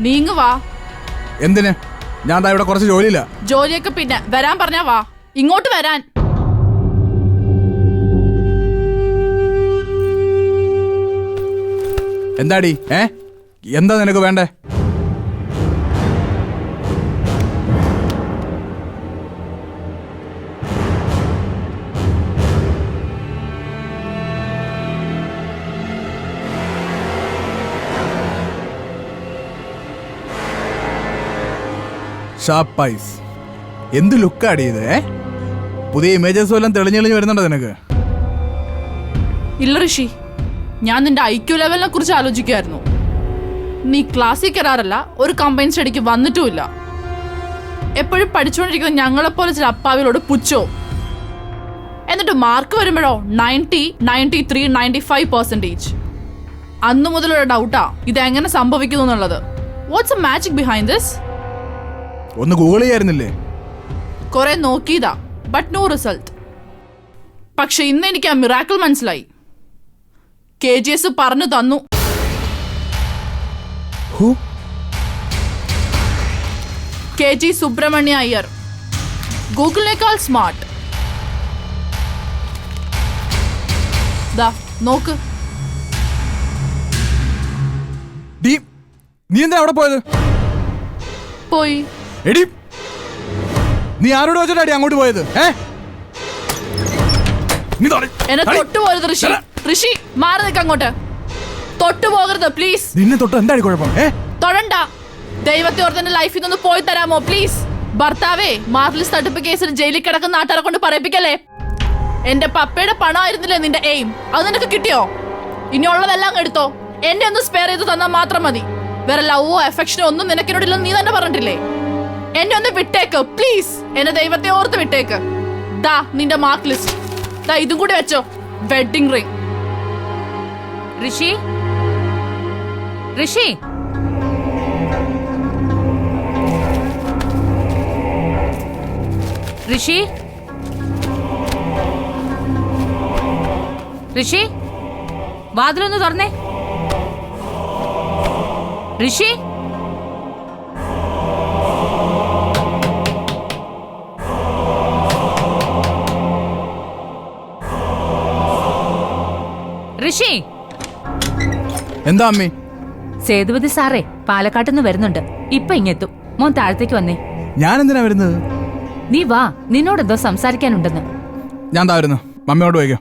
നീങ്ങ് വാ. എന്തിന്? ഞാൻ ദാ ഇവിടെ കുറച്ച് ജോലിയില്ല. ജോലിയൊക്കെ പിന്നെ വരാൻ പറഞ്ഞാ വാ. ഇങ്ങോട്ട് വരാൻ. എന്താടി? എന്താ നിനക്ക് വേണ്ടേ? ഷാപ്പൈസ്. എന്ത് ലുക്കാടി ഇത്? പുതിയ ഇമേജസ് വല്ലതും തെളിഞ്ഞെളിഞ്ഞ് വരുന്നുണ്ടോ നിനക്ക്? ഇല്ല ഋഷി, ഞാൻ നിന്റെ IQ ലെവലിനെ കുറിച്ച് ആലോചിക്കുമായിരുന്നു. നീ ക്ലാസ്സിൽ കയറാറില്ല, ഒരു കമ്പൈൻ സ്റ്റഡിക്ക് വന്നിട്ടുമില്ല. എപ്പോഴും പഠിച്ചുകൊണ്ടിരിക്കുന്ന ഞങ്ങളെപ്പോലെ ചില അപ്പാവിലോട് പുച്ഛോ. എന്നിട്ട് മാർക്ക് വരുമ്പോഴോ 90, 93, 95%. അന്നു മുതലുള്ള ഡൗട്ടാ ഇതെങ്ങനെ സംഭവിക്കുന്നു എന്നുള്ളത്. What's a magic behind this? ഒന്ന് ഗൂഗിൾ ചെയ്യായിരുന്നില്ലേ? കുറെ നോക്കിയതാ, ബട്ട് നോ റിസൾട്ട്. പക്ഷെ ഇന്ന് എനിക്ക് ആ മിറാക്കിൾ മനസ്സിലായി. KGS പറഞ്ഞു തന്നു. KG സുബ്രഹ്മണ്യ അയ്യർ, ഗൂഗിളിനേക്കാൾ സ്മാർട്ട്. ദാ നോക്ക്. നീ എന്താ അവിടെ പോയത്? പോയി. എടി, നീ ആരോട് വെച്ചിട്ടാടി അങ്ങോട്ട് പോയത്? എന്നെ തൊട്ടുപോകരുത് ഋഷി. ഋഷി മാറി നിൽക്ക അങ്ങോട്ട്. തൊട്ടുപോകരുത് പ്ലീസ്. നിന്നെ തൊട്ട് എന്താണ് കുഴപ്പം? തൊടണ്ട. ദൈവത്തെ ഓർത്ത് ലൈഫിൽ നിന്ന് പോയി തരാമോ പ്ലീസ്? ഭർത്താവേ, മാർലിസ് തട്ടിപ്പ് കേസിൽ ജയിലിൽ കിടക്കുന്ന നാട്ടുകാരെ കൊണ്ട് പറയിപ്പിക്കല്ലേ. എന്റെ പപ്പയുടെ പണമായിരുന്നില്ലേ നിന്റെ എയിം? അത് നിനക്ക് കിട്ടിയോ? ഇനിയുള്ളതെല്ലാം എടുത്തോ. എന്നെ ഒന്ന് സ്പെയർ ചെയ്ത് തന്നാൽ മാത്രം മതി. വേറെ ലവോ അഫെക്ഷനോ ഒന്നും നിനക്കിനോടില്ലെന്ന് നീ തന്നെ പറഞ്ഞിട്ടില്ലേ? എന്നെ ഒന്ന് വിട്ടേക്ക് പ്ലീസ്. എന്നെ ദൈവത്തെ ഓർത്ത് വിട്ടേക്ക്. ദാ നിന്റെ മാർക്ക് ലിസ്റ്റ്. ദാ ഇതും കൂടി വെച്ചോ, വെഡിങ് റിംഗ്. ഋഷി, ഋഷി, ഋഷി, ഋഷി, വാതിലൊന്ന് തുറന്നേ. ഋഷി, ഋഷി. എന്താ അമ്മേ? സേതുപതി സാറേ പാലക്കാട്ടുനിന്ന് വരുന്നുണ്ട്. ഇപ്പൊ ഇങ്ങെത്തും. മോൻ താഴത്തേക്ക് വന്നേ. ഞാൻ എന്തിനാ വരുന്നത്? നീ വാ, നിന്നോടെന്തോ സംസാരിക്കാനുണ്ടെന്ന്. ഞാൻ താ വരുന്നു. മമ്മിയോട് പോയിക്കോ.